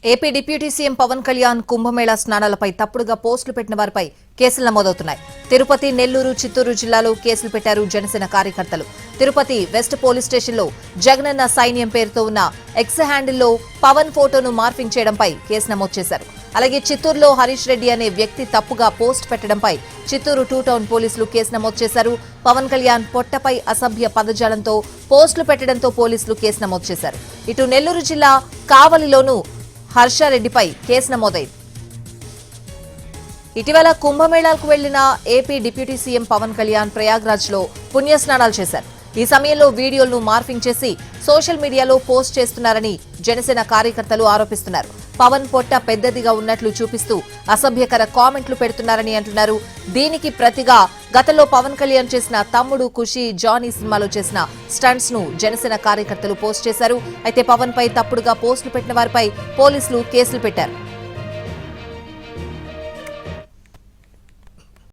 AP deputy CM Pawan Kalyan Kumbh Mela స్నానాలపై తప్పుడుగా పోస్టులు పెట్టిన వారిపై కేసులు నమోదవుతున్నాయి. తిరుపతి, నెల్లూరు, చిత్తూరు జిల్లాలో కేసులు పెట్టారు జనసేన కార్యకర్తలు. తిరుపతి వెస్ట్ పోలీస్ స్టేషన్లో జగనన్న సైన్యం పేరుతో ఉన్న ఎక్స్ హ్యాండిల్లో పవన్ ఫోటోను మార్ఫింగ్ చేయడంపై కేసు నమోదు చేశారు. అలాగే చిత్తూరులో హరీష్ రెడ్డి అనే వ్యక్తి తప్పుగా పోస్ట్ పెట్టడంపై చిత్తూరు 2 టౌన్ పోలీసులు కేసు నమోదు చేశారు. పవన్ కళ్యాణ్ పొట్టపై అసభ్య పదజాలంతో పోస్టులు పెట్టడంతో పోలీసులు కేసు నమోదు చేశారు. ఇటు నెల్లూరు జిల్లా కావలిలోనూ హర్షారెడ్డిపై కేసు నమోదైంది. ఇటీవల కుంభమేళాకు వెళ్లిన AP deputy CM Pawan Kalyan Prayagraj లో పుణ్యస్నానాలు చేశారు. ఈ సమయంలో వీడియోలను మార్ఫింగ్ చేసి సోషల్ మీడియాలో పోస్ట్ చేస్తున్నారని జనసేన కార్యకర్తలు ఆరోపిస్తున్నారు. పవన్ పొట్ట పెద్దదిగా ఉన్నట్లు చూపిస్తూ అసభ్యకర కామెంట్లు పెడుతున్నారని అంటున్నారు. దీనికి ప్రతిగా గతంలో పవన్ కళ్యాణ్ చేసిన తమ్ముడు ఖుషి జానీ సినిమాలో చేసిన స్టంట్స్ ను జనసేన కార్యకర్తలు పోస్ట్ చేశారు. అయితే పవన్ పై తప్పుడుగా పోస్టులు పెట్టిన వారిపై పోలీసులు కేసులు పెట్టారు.